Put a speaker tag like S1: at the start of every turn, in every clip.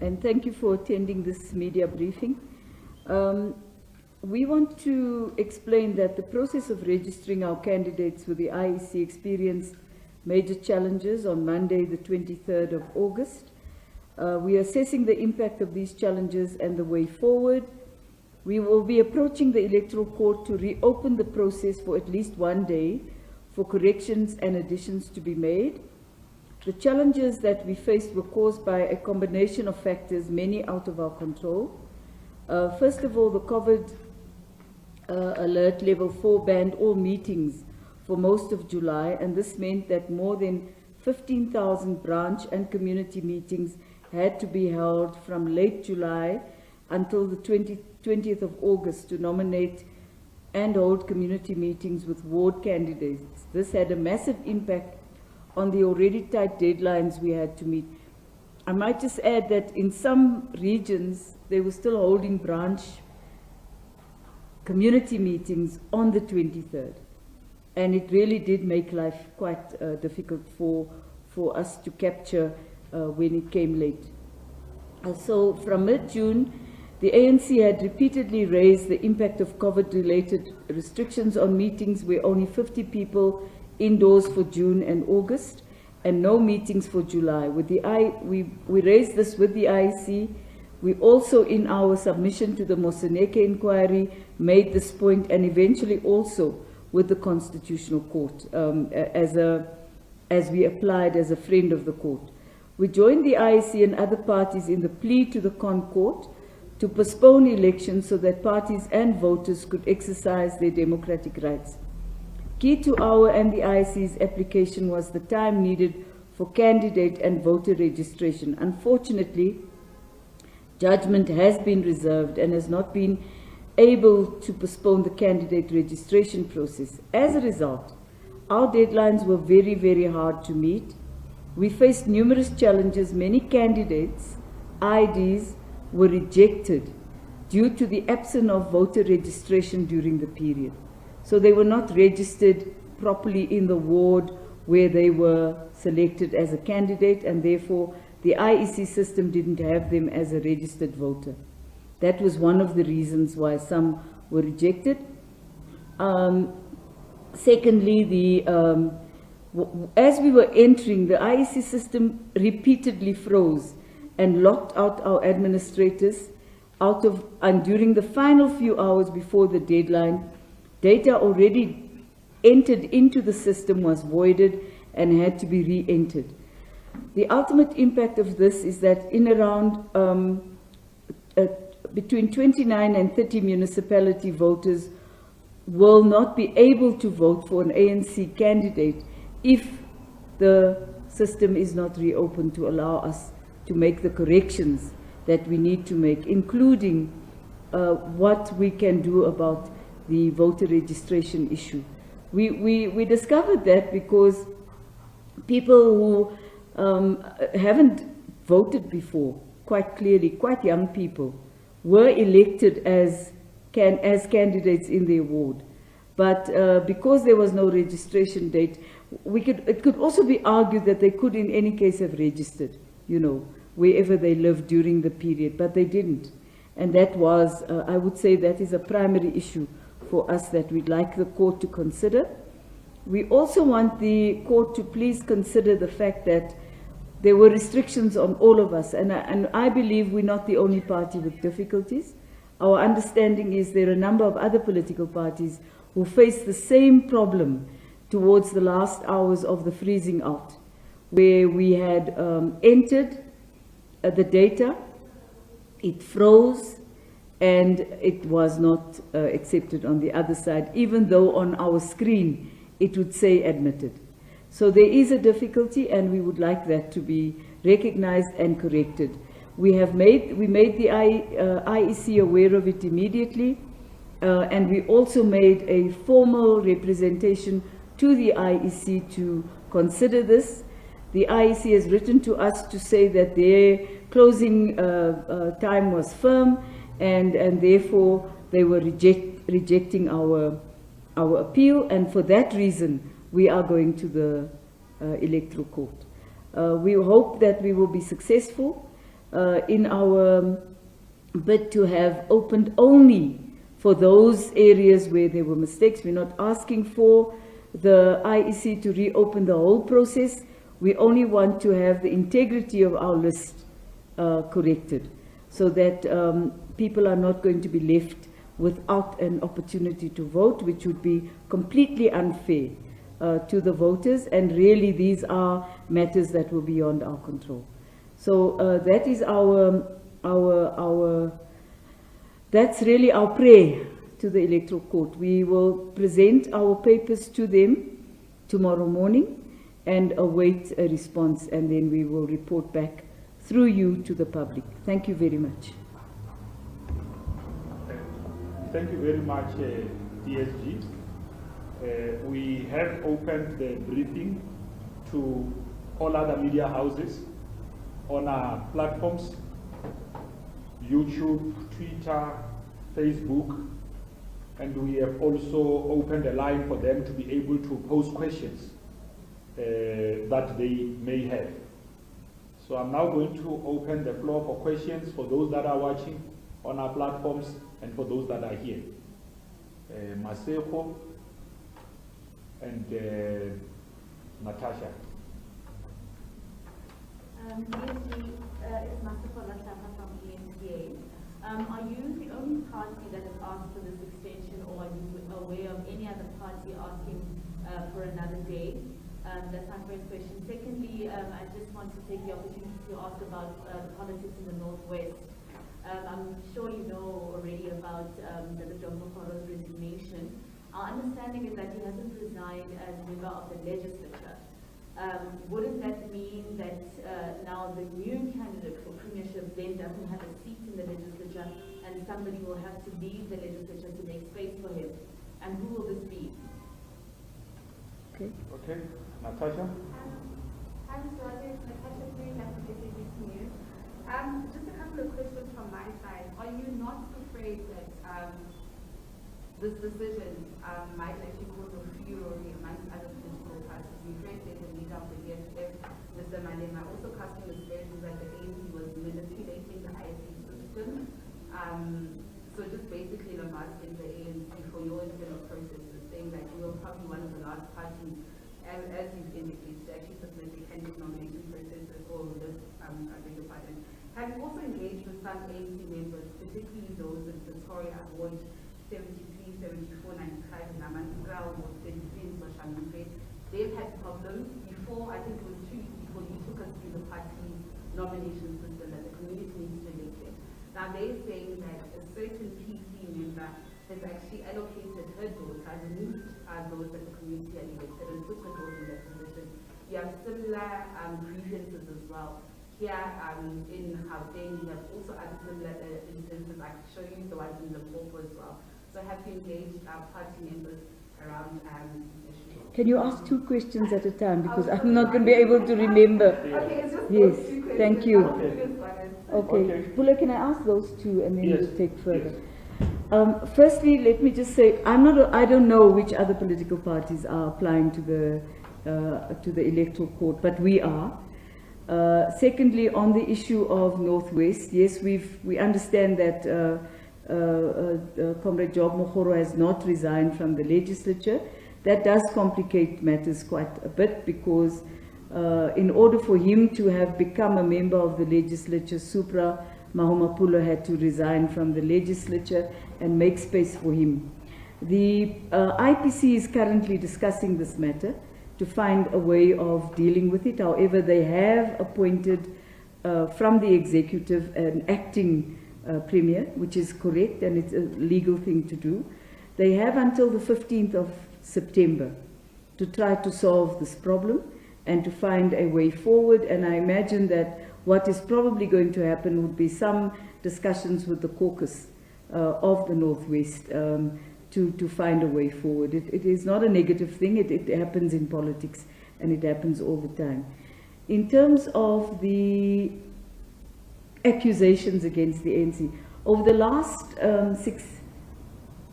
S1: and thank you for attending this media briefing. We want to explain that the process of registering our candidates with the IEC experienced major challenges on Monday, the 23rd of August. We are assessing the impact of these challenges and the way forward. We will be approaching the Electoral Court to reopen the process for at least one day for corrections and additions to be made. The challenges that we faced were caused by a combination of factors, many out of our control. First of all, the COVID alert level 4 banned all meetings for most of July, and this meant that more than 15,000 branch and community meetings had to be held from late July until the 20th of August to nominate and hold community meetings with ward candidates. This had a massive impact on the already tight deadlines we had to meet. I might just add that in some regions, they were still holding branch community meetings on the 23rd. And it really did make life quite difficult for us to capture when it came late. So from mid-June, the ANC had repeatedly raised the impact of COVID-related restrictions on meetings where only 50 people indoors for June and August, and no meetings for July. We raised this with the IEC. We also, in our submission to the Moseneke inquiry, made this point, and eventually also with the Constitutional Court as we applied as a friend of the court. We joined the IEC and other parties in the plea to the Con Court to postpone elections so that parties and voters could exercise their democratic rights. Key to our and the IEC's application was the time needed for candidate and voter registration. Unfortunately, judgment has been reserved and has not been able to postpone the candidate registration process. As a result, our deadlines were very, very hard to meet. We faced numerous challenges. Many candidates' IDs were rejected due to the absence of voter registration during the period. So they were not registered properly in the ward where they were selected as a candidate, and therefore the IEC system didn't have them as a registered voter. That was one of the reasons why some were rejected. Secondly, as we were entering, the IEC system repeatedly froze and locked out our administrators and during the final few hours before the deadline, data already entered into the system was voided and had to be re-entered. The ultimate impact of this is that in around between 29 and 30 municipality voters will not be able to vote for an ANC candidate if the system is not reopened to allow us to make the corrections that we need to make, including what we can do about the voter registration issue. We discovered that because people who haven't voted before, quite clearly, quite young people, were elected as candidates in their ward. But because there was no registration date, it could also be argued that they could in any case have registered, you know, wherever they lived during the period, but they didn't. And that was, I would say that is a primary issue for us that we'd like the court to consider. We also want the court to please consider the fact that there were restrictions on all of us, and I believe we're not the only party with difficulties. Our understanding is there are a number of other political parties who face the same problem towards the last hours of the freezing out, where we had entered the data, it froze, and it was not accepted on the other side, even though on our screen it would say admitted. So there is a difficulty, and we would like that to be recognized and corrected. We made the IEC aware of it immediately, and we also made a formal representation to the IEC to consider this. The IEC has written to us to say that their closing time was firm, and therefore they were rejecting our appeal, and for that reason we are going to the Electoral Court. We hope that we will be successful. in our bid to have opened only for those areas where there were mistakes. We're not asking for the IEC to reopen the whole process. We only want to have the integrity of our list corrected, so that people are not going to be left without an opportunity to vote, which would be completely unfair to the voters, and really these are matters that were beyond our control. So that is that's really our prayer to the Electoral Court. We will present our papers to them tomorrow morning and await a response, and then we will report back through you to the public. Thank you very much.
S2: Thank you very much, DSG. We have opened the briefing to all other media houses on our platforms, YouTube, Twitter, Facebook, and we have also opened a line for them to be able to pose questions that they may have. So I'm now going to open the floor for questions for those that are watching on our platforms and for those that are here. Maseko and Natasha.
S3: It's Maseko from ANC. Are you the only party that has asked for this extension, or are you aware of any other party asking for another day? That's my first question. Secondly, I just want to take the opportunity to ask about the politics in the Northwest. I'm sure you know already about the John Mokoro's resignation. Our understanding is that he hasn't resigned as a member of the legislature. Wouldn't that mean that now the new candidate for premiership then doesn't have a seat in the legislature, and somebody will have to leave the legislature to make space for him? And who will this be?
S1: Okay.
S2: Okay, Natasha.
S4: I'm Duarte. It's Natasha Green, that's SABC News. Just a couple of questions from my side. Are you not afraid that this decision might actually cause a furor amongst other political parties? We heard there's a leader of the EFF, Mr. Malema, also casting aspersions that the ANC was manipulating the IEC system. So just basically I'm asking the ANC for your internal processes, saying that you are probably one of the last parties, as you've indicated, to actually submit the candidate nomination processes for this, I beg your pardon. Have you also engaged with some ANC members, particularly those in Pretoria, Ward 73, 74, 95, and Namantikra, Ward 33, so Shanghai? They've had problems before. I think it was 2 weeks before you took us through the party nomination system that the community needs to elect in. Now they're saying that a certain PC member has actually allocated her daughter, removed those that the community had elected, and put her daughter in that position. You have similar grievances as well. Here in Gauteng, we have also other similar instances. I can show you the ones in Limpopo as well. So have you engaged our party members around this issue?
S1: Can you ask 2 questions at a time, because I'm not going to be able to remember.
S4: Okay, it's just
S1: Yes,
S4: those 2 questions.
S1: thank you.
S2: Okay.
S1: Pula, can I ask those 2 and then
S2: Yes.
S1: we'll take further?
S2: Yes.
S1: Firstly, let me just say, I don't know which other political parties are applying to the Electoral Court, but we are. Secondly, on the issue of Northwest, yes, we understand that Comrade Job Mokoro has not resigned from the legislature. That does complicate matters quite a bit, because in order for him to have become a member of the legislature, Supra Mahumapulo had to resign from the legislature and make space for him. The IPC is currently discussing this matter to find a way of dealing with it. However, they have appointed from the executive an acting premier, which is correct, and it's a legal thing to do. They have until the 15th of September to try to solve this problem and to find a way forward. And I imagine that what is probably going to happen would be some discussions with the caucus of the Northwest to find a way forward. It is not a negative thing. It happens in politics, and it happens all the time. In terms of the accusations against the ANC, over the last 6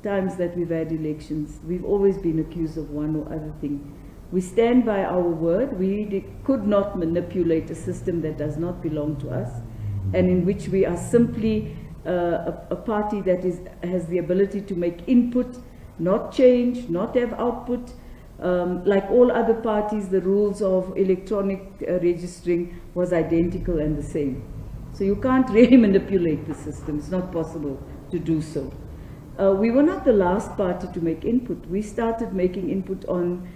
S1: times that we've had elections, we've always been accused of one or other thing. We stand by our word. We could not manipulate a system that does not belong to us. and in which we are simply a party that has the ability to make input, not change, not have output. Like all other parties, the rules of electronic registering was identical and the same. So you can't really manipulate the system. It's not possible to do so. We were not the last party to make input. We started making input on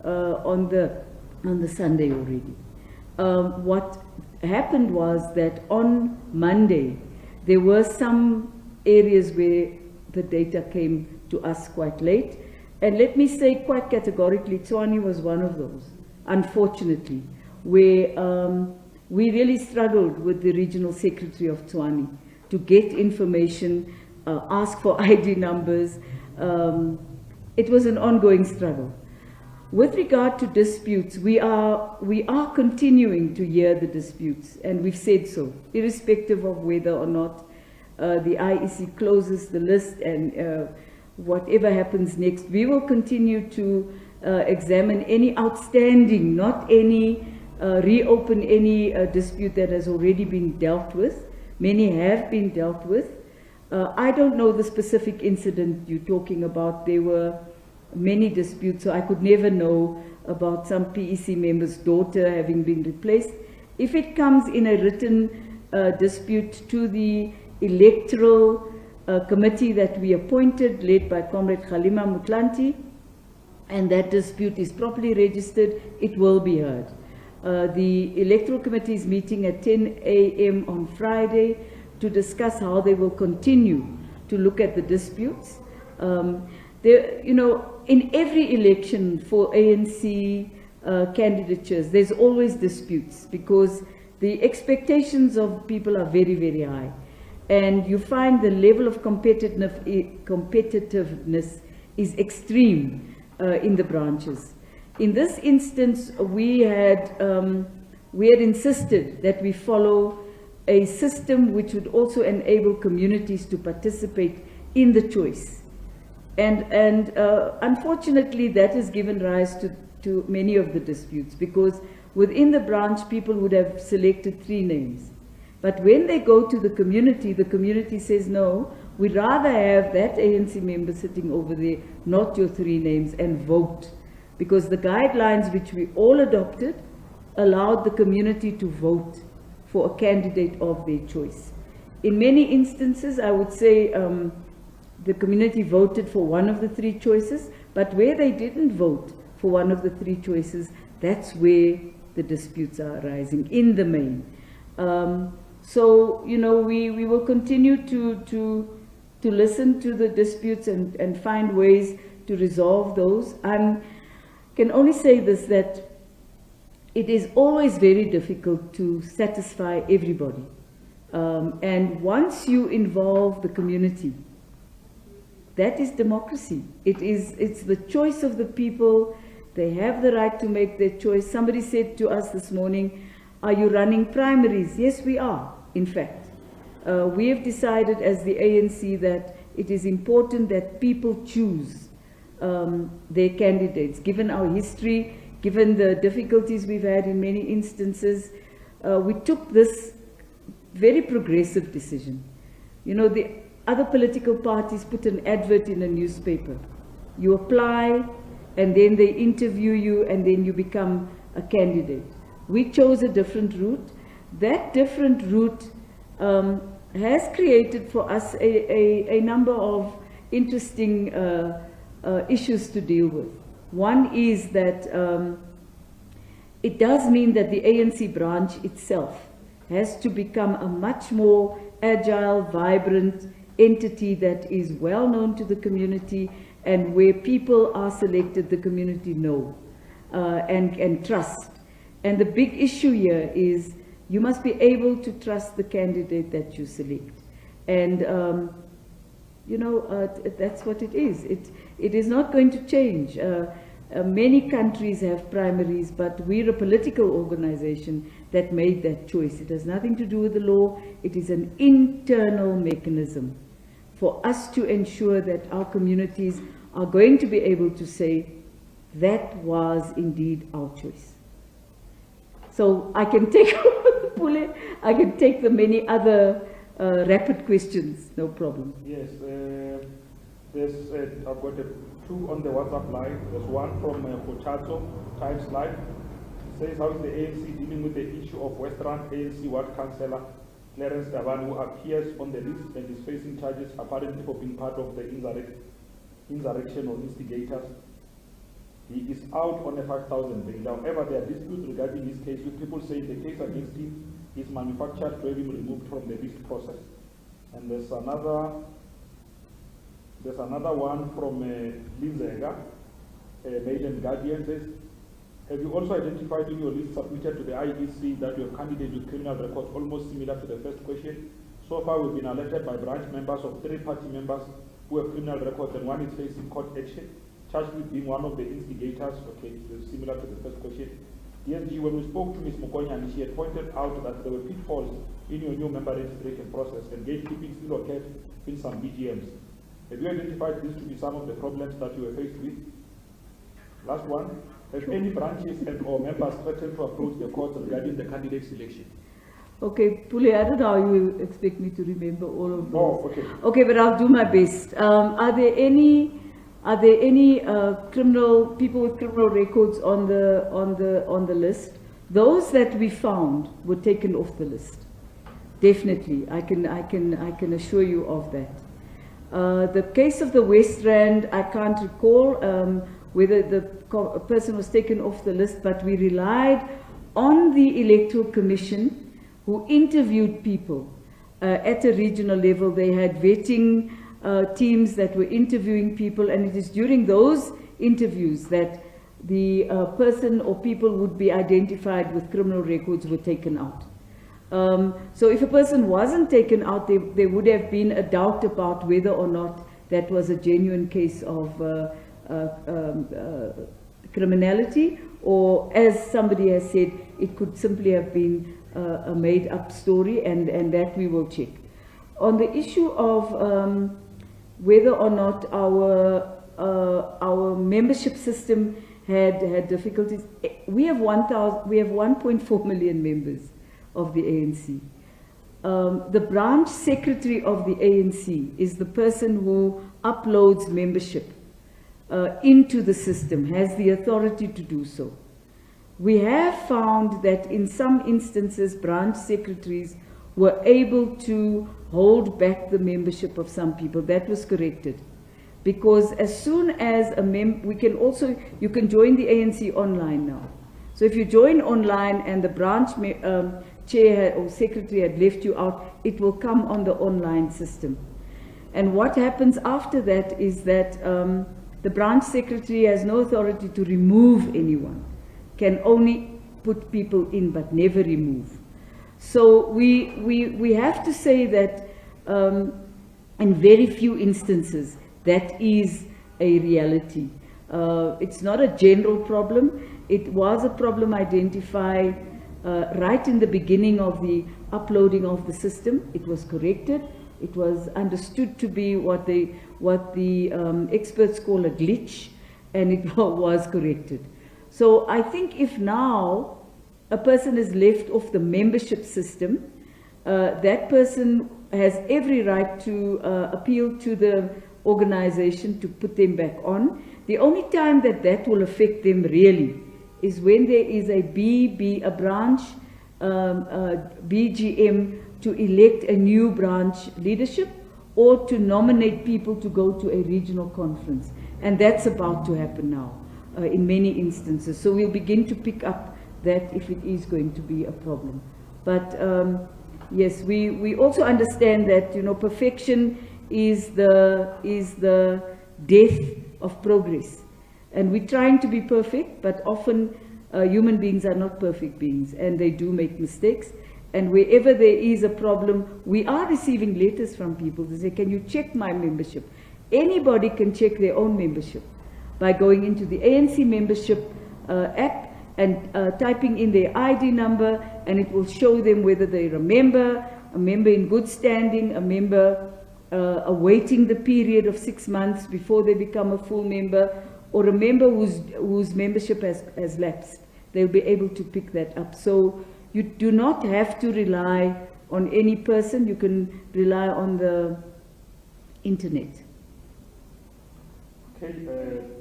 S1: the Sunday already. What happened was that on Monday, there were some areas where the data came to us quite late. And let me say quite categorically, Tshwane was one of those, unfortunately, where we really struggled with the regional secretary of Tshwane to get information, ask for ID numbers. It was an ongoing struggle. With regard to disputes, we are continuing to hear the disputes, and we've said so, irrespective of whether or not the IEC closes the list and whatever happens next. We will continue to examine any outstanding, not any reopen any dispute that has already been dealt with. Many have been dealt with. I don't know the specific incident you're talking about. There were many disputes, so I could never know about some PEC member's daughter having been replaced. If it comes in a written dispute to the electoral committee that we appointed, led by Comrade Khalima Mutlanti, and that dispute is properly registered, it will be heard. The electoral committee is meeting at 10 a.m. on Friday to discuss how they will continue to look at the disputes. In every election for ANC candidatures, there's always disputes because the expectations of people are very, very high. And you find the level of competitiveness is extreme in the branches. In this instance, we had insisted that we follow a system which would also enable communities to participate in the choice. And unfortunately, that has given rise to many of the disputes, because within the branch, people would have selected 3 names. But when they go to the community says, no, we'd rather have that ANC member sitting over there, not your 3 names, and vote. Because the guidelines which we all adopted allowed the community to vote for a candidate of their choice. In many instances, I would say the community voted for one of the 3 choices, but where they didn't vote for one of the 3 choices, that's where the disputes are arising in the main. So, we will continue to listen to the disputes and find ways to resolve those. I can only say this, that it is always very difficult to satisfy everybody. And once you involve the community, that is democracy. It's the choice of the people. They have the right to make their choice. Somebody said to us this morning, are you running primaries? Yes, we are, in fact. We have decided as the ANC that it is important that people choose their candidates. Given our history, given the difficulties we've had in many instances, we took this very progressive decision. The other political parties put an advert in a newspaper. You apply, and then they interview you, and then you become a candidate. We chose a different route. That different route has created for us a number of interesting issues to deal with. One is that it does mean that the ANC branch itself has to become a much more agile, vibrant entity that is well known to the community, and where people are selected, the community know and trust. And the big issue here is you must be able to trust the candidate that you select. And, that's what it is. It is not going to change. Many countries have primaries, but we're a political organization that made that choice. It has nothing to do with the law. It is an internal mechanism for us to ensure that our communities are going to be able to say, that was indeed our choice. So I can take over the Pule, I can take the many other rapid questions, no problem.
S2: Yes, I've got two on the WhatsApp line. There's one from Kochato, Times Live. It says, how is the ANC dealing with the issue of Western ANC Ward Councillor Clarence Davan, who appears on the list and is facing charges apparently for being part of the insurrection or instigators? He is out on a 5,000 bail. However, there are disputes regarding his case, with people saying the case against him is manufactured to have him removed from the list process. And there's another one from Linzega, Mail and Guardian, says, have you also identified in your list submitted to the IEC that you have candidates with criminal records almost similar to the first question? So far, we've been alerted by branch members of 3 party members who have criminal records, and one is facing court action, charged with being one of the instigators. Okay, so similar to the first question. DSG, when we spoke to Ms. Mukonyani, she had pointed out that there were pitfalls in your new member registration process, and gatekeeping still occurred in some BGMs. Have you identified this to be some of the problems that you were faced with? Last one. Have any branches and or members threatened to approach the courts regarding the candidate selection?
S1: Okay, Pule, I don't know how you expect me to remember all of those.
S2: Oh, okay.
S1: Okay, but I'll do my best. Are there any criminal people with criminal records on the list? Those that we found were taken off the list. Definitely, I can assure you of that. The case of the West Rand, I can't recall whether the person was taken off the list, but we relied on the Electoral Commission, who interviewed people at a regional level. They had vetting teams that were interviewing people, and it is during those interviews that the person or people would be identified with criminal records were taken out. So if a person wasn't taken out, there would have been a doubt about whether or not that was a genuine case of criminality, or as somebody has said, it could simply have been a made-up story, and that we will check. On the issue of whether or not our membership system had difficulties, we have 1.4 million members of the ANC. The branch secretary of the ANC is the person who uploads membership into the system, has the authority to do so. We have found that in some instances, branch secretaries were able to hold back the membership of some people. That was corrected. Because as soon as you can join the ANC online now. So if you join online and the branch chair or secretary had left you out, it will come on the online system. And what happens after that is that the branch secretary has no authority to remove anyone, can only put people in but never remove. So we have to say that in very few instances that is a reality. It's not a general problem. It was a problem identified right in the beginning of the uploading of the system. It was corrected. It was understood to be what the experts call a glitch, and it was corrected. So I think if now a person is left off the membership system, that person has every right to appeal to the organization to put them back on. The only time that will affect them really is when there is a branch BGM to elect a new branch leadership, or to nominate people to go to a regional conference. And that's about to happen now in many instances. So we'll begin to pick up that if it is going to be a problem. But yes, we also understand that, perfection is the death of progress. And we're trying to be perfect, but often human beings are not perfect beings, and they do make mistakes. And wherever there is a problem, we are receiving letters from people to say, can you check my membership? Anybody can check their own membership by going into the ANC membership app and typing in their ID number, and it will show them whether they're a member in good standing, a member awaiting the period of 6 months before they become a full member, or a member whose membership has lapsed. They'll be able to pick that up. So You do not have to rely on any person. You can rely on the internet.
S2: Okay,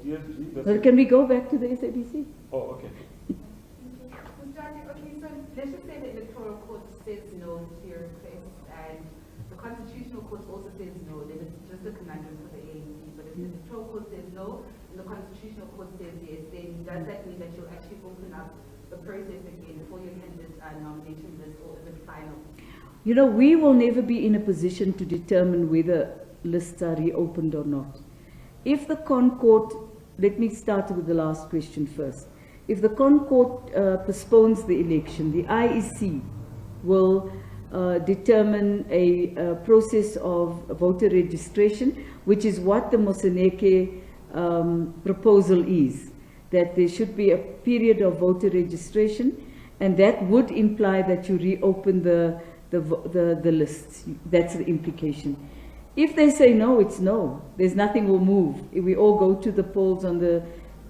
S2: DSG,
S1: Well, can we go back to the SABC?
S2: Oh, okay.
S4: Ms. Duarte, okay, so let's just say the electoral court says no to your request, and the constitutional court also says no, then it's just a conundrum for the ANC. But if the electoral court says no, and the constitutional court says yes, then does that mean that you'll actually open up the process again for your candidate nomination list, or is it final?
S1: You know, we will never be in a position to determine whether lists are reopened or not. If the Court, let me start with the last question first. If the Court postpones the election, the IEC will determine a process of voter registration, which is what the Moseneke proposal is, that there should be a period of voter registration, and that would imply that you reopen the lists. That's the implication. If they say no, it's no. There's nothing will move. We all go to the polls on the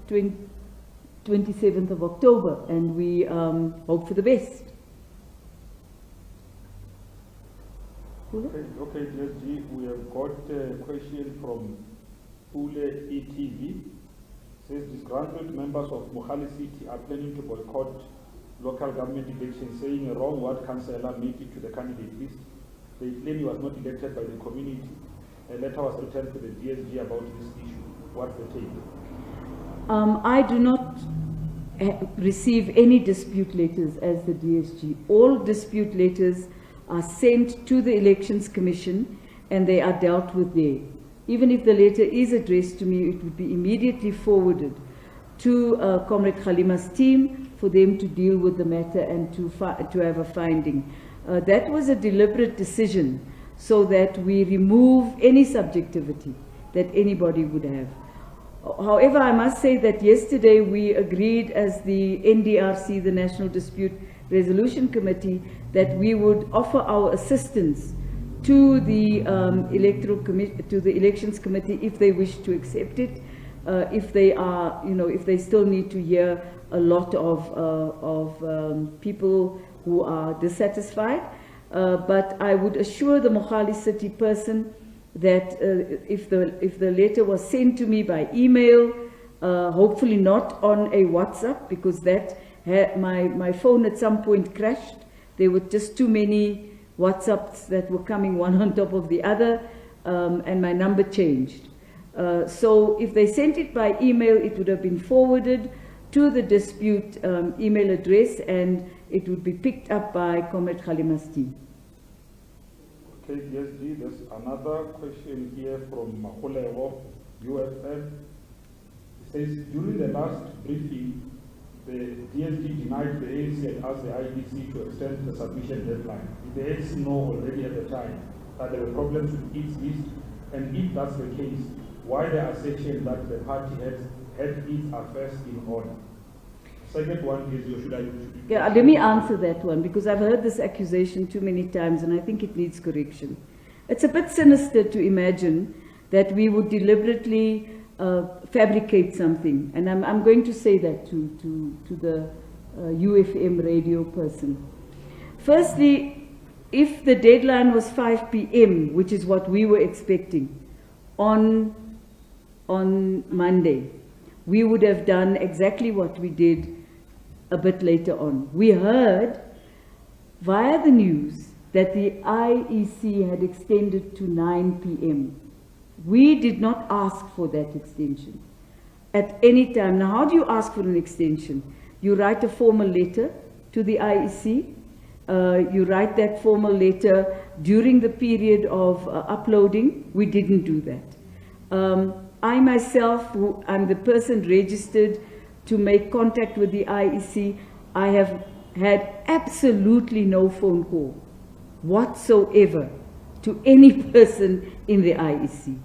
S1: 27th of October, and we hope for the best.
S2: Okay, DSG, we have got a question from Pule ETV. Says disgruntled members of Mohali City are planning to boycott local government elections, saying a wrong ward councillor made it to the candidate list. They claim he was not elected by the community. A letter was returned to the DSG about this issue. What's the take?
S1: I do not receive any dispute letters as the DSG. All dispute letters are sent to the Elections Commission and they are dealt with there. Even if the letter is addressed to me, it would be immediately forwarded to Comrade Khalima's team for them to deal with the matter and to have a finding. That was a deliberate decision so that we remove any subjectivity that anybody would have. However, I must say that yesterday we agreed as the NDRC, the National Dispute Resolution Committee, that we would offer our assistance to the to the Elections Committee if they wish to accept it, if they are, if they still need to hear a lot of people who are dissatisfied. But I would assure the Mohali City person that if the letter was sent to me by email, hopefully not on a WhatsApp, because that my phone at some point crashed. There were just too many WhatsApps that were coming one on top of the other, and my number changed. So if they sent it by email, it would have been forwarded to the dispute email address, and it would be picked up by Comrade Khalima's team.
S2: Okay, DSG, there's another question here from Mahulewo, UFF. It says, during the last briefing, the DSG denied the ANC and asked the IDC to extend the submission deadline. Did the ANC know already at the time that there were problems with its list? And if that's the case, why the assertion that the party had its affairs in order? Second one is,
S1: let me answer that one, because I've heard this accusation too many times and I think it needs correction. It's a bit sinister to imagine that we would deliberately fabricate something, and I'm going to say that to the UFM radio person. Firstly, if the deadline was 5 p.m., which is what we were expecting on Monday, we would have done exactly what we did a bit later on. We heard via the news that the IEC had extended to 9 p.m. We did not ask for that extension at any time. Now, how do you ask for an extension? You write a formal letter to the IEC. You write that formal letter during the period of uploading. We didn't do that. I myself, I'm the person registered to make contact with the IEC. I have had absolutely no phone call whatsoever to any person in the IEC.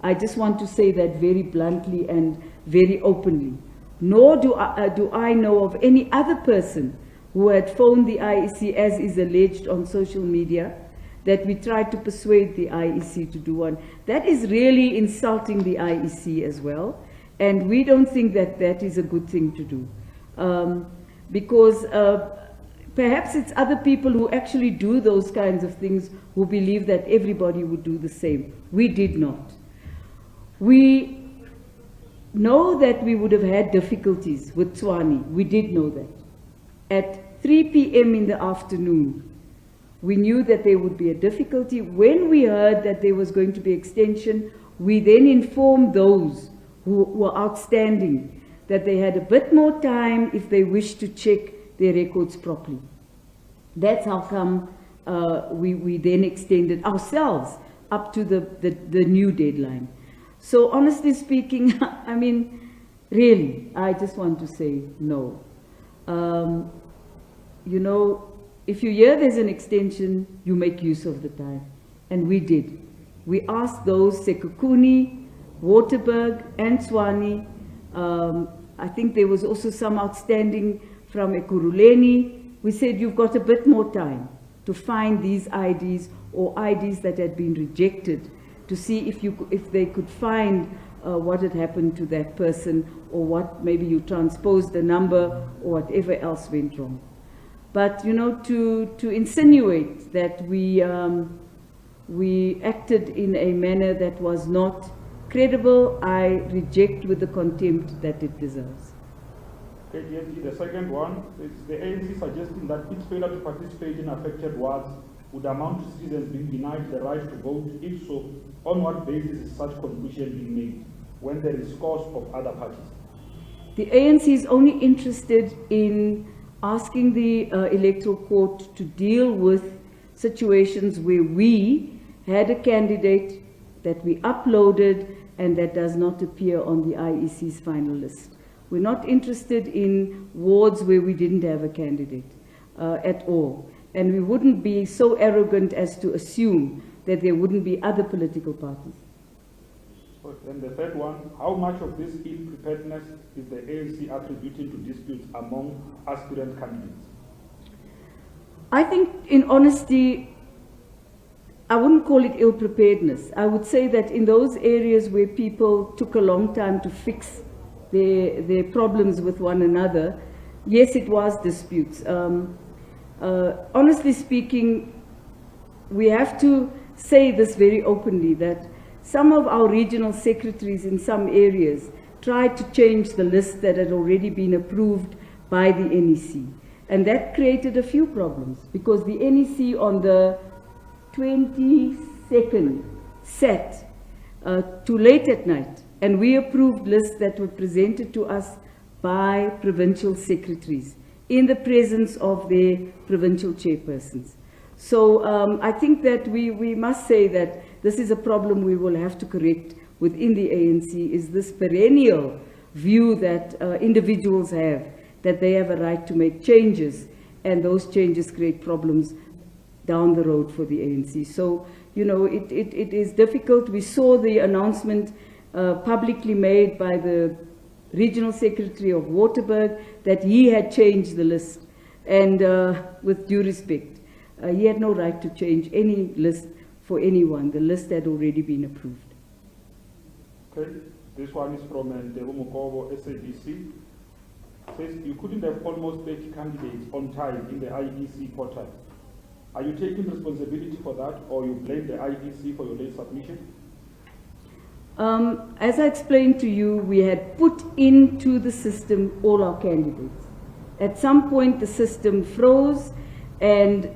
S1: I just want to say that very bluntly and very openly. Nor do I know of any other person who had phoned the IEC, as is alleged on social media, that we tried to persuade the IEC to do one. That is really insulting the IEC as well, and we don't think that that is a good thing to do. Because Perhaps it's other people who actually do those kinds of things who believe that everybody would do the same. We did not. We know that we would have had difficulties with Tshwane. We did know that. At 3 p.m. in the afternoon, we knew that there would be a difficulty. When we heard that there was going to be extension, we then informed those who were outstanding that they had a bit more time if they wished to check their records properly. That's how come we then extended ourselves up to the new deadline. So honestly speaking, I mean, really, I just want to say no. You know, if you hear there's an extension, you make use of the time. And we did. We asked those Sekhukhune, Waterberg, and Tshwane. I think there was also some outstanding from Ekurhuleni. We said, you've got a bit more time to find these IDs or IDs that had been rejected, to see if they could find what had happened to that person, or what maybe you transposed a number or whatever else went wrong. But, you know, to insinuate that we acted in a manner that was not credible, I reject with the contempt that it deserves.
S2: Okay, Jessie, the second one is the ANC suggesting that its failure to participate in affected wards would amount to citizens being denied the right to vote. If so, on what basis is such conclusion being made when there is scores of other parties?
S1: The ANC is only interested in asking the electoral court to deal with situations where we had a candidate that we uploaded and that does not appear on the IEC's final list. We're not interested in wards where we didn't have a candidate at all. And we wouldn't be so arrogant as to assume that there wouldn't be other political parties.
S2: And the third one, how much of this ill-preparedness is the ANC attributing to disputes among aspirant candidates?
S1: I think, in honesty, I wouldn't call it ill-preparedness. I would say that in those areas where people took a long time to fix their problems with one another, yes, it was disputes. Honestly speaking, we have to say this very openly, that some of our regional secretaries in some areas tried to change the list that had already been approved by the NEC. And that created a few problems, because the NEC on the 22nd sat too late at night, and we approved lists that were presented to us by provincial secretaries in the presence of their provincial chairpersons. So I think that we must say that this is a problem we will have to correct within the ANC, is this perennial view that individuals have, that they have a right to make changes, and those changes create problems down the road for the ANC. So, you know, it is difficult. We saw the announcement publicly made by the regional secretary of Waterberg that he had changed the list, and with due respect, he had no right to change any list for anyone. The list had already been approved.
S2: Okay, this one is from Ndebo Mukobo, SABC. Says you couldn't have almost 30 candidates on time in the IEC portal. Are you taking responsibility for that, or you blame the IEC for your late submission?
S1: As I explained to you, we had put into the system all our candidates. At some point, the system froze, and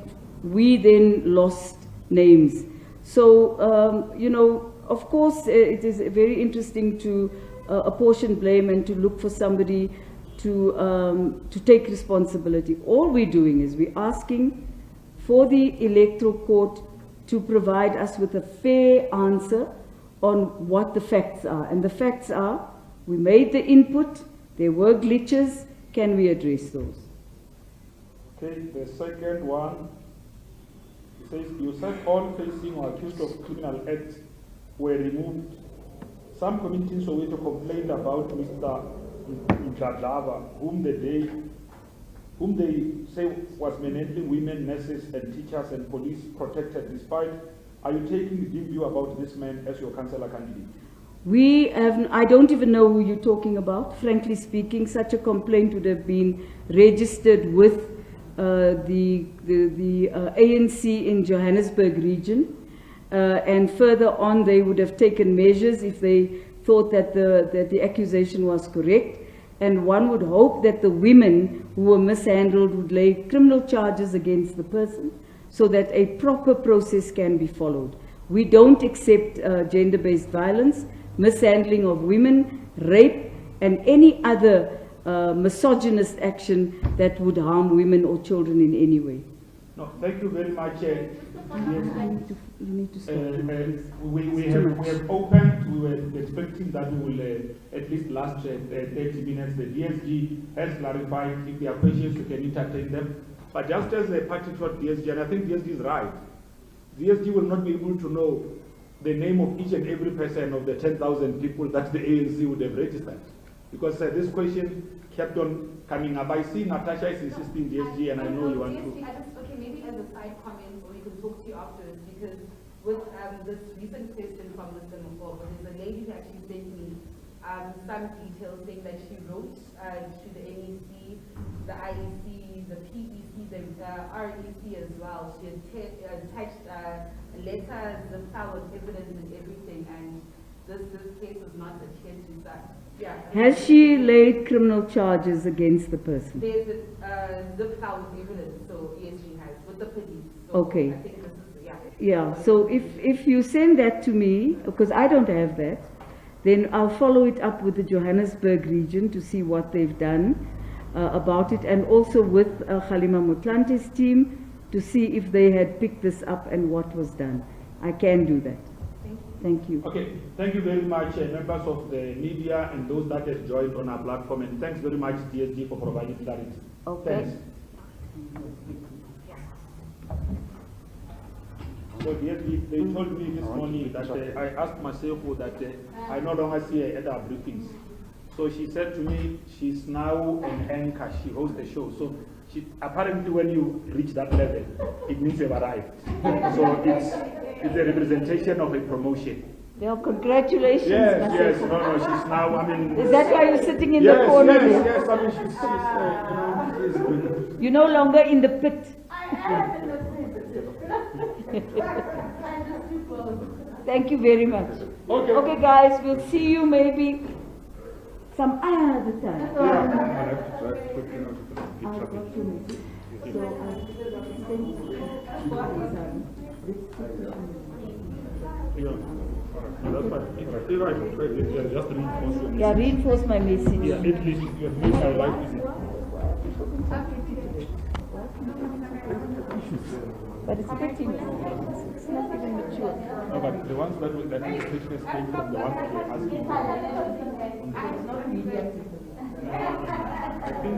S1: we then lost names. So, you know, of course, it is very interesting to apportion blame and to look for somebody to take responsibility. All we're doing is we're asking for the electoral court to provide us with a fair answer on what the facts are. And the facts are, we made the input, there were glitches, can we address those?
S2: Okay, the second one, it says, you said all facing or accused of criminal acts were removed. Some community in Soweto complained about Mr. Mdladlava, whom they say was manhandling women, nurses, and teachers, and police protected despite. Are you taking the deep view about this man as your councillor candidate?
S1: I don't even know who you're talking about. Frankly speaking, such a complaint would have been registered with the ANC in Johannesburg region, and further on they would have taken measures if they thought that the accusation was correct. And one would hope that the women who were mishandled would lay criminal charges against the person so that a proper process can be followed. We don't accept gender-based violence, mishandling of women, rape, and any other misogynist action that would harm women or children in any way.
S2: No, thank you very much.
S1: You need to stop.
S2: We have opened, we were expecting that we will at least last 30 minutes. The DSG has clarified. If there are questions, we can entertain them. But just as a party to DSG, and I think DSG is right, DSG will not be able to know the name of each and every person of the 10,000 people that the ANC would have registered. Because this question kept on coming up. I see Natasha is insisting DSG, and I know you want to.
S4: Okay, maybe as a side comment, or we can talk to you afterwards, because with this recent question from Mr. Mokoko, there's a lady who actually sent me some details saying that she wrote to the NEC, the IEC, the PEC, the REC as well. She attached letters, the file of evidence and everything, and this case was not adhered to. So, yeah.
S1: Has she laid criminal charges against the person?
S4: There's a zip file with evidence, so yes, she has, with the police. So
S1: Okay.
S4: I think this is, yeah.
S1: Yeah, so if you send that to me, because I don't have that, then I'll follow it up with the Johannesburg region to see what they've done about it, and also with Khalima Motlante's team to see if they had picked this up and what was done. I can do that. Thank you.
S2: Okay, thank you very much, members of the media and those that have joined on our platform, and thanks very much, DSG, for providing clarity.
S1: Okay.
S2: Thanks. So DSG, they told me this morning that I asked Maseko that I no longer see her at our briefings. So she said to me, she's now an anchor, she hosts the show. So she, apparently when you reach that level, it means you've arrived. So it's a representation of a promotion.
S1: Well, congratulations.
S2: Yes,
S1: Maseko.
S2: yes, no, she's now, I mean...
S1: Is that why you're sitting in
S2: yes,
S1: the corner
S2: yes,
S1: there?
S2: yes, I mean, she's
S1: You're no longer in the pit. Thank you very much.
S2: Okay.
S1: Okay, guys, we'll see you maybe some other time.
S2: Yeah.
S1: I got your message. So I sent
S2: Just reinforce your
S1: yeah, reinforce my message.
S2: Yeah, at least you have made my life easy.
S1: But it's pretty new. It's not even mature.
S2: No, but the ones that the pictures came from the ones that were asking.
S1: It's not media.
S2: I think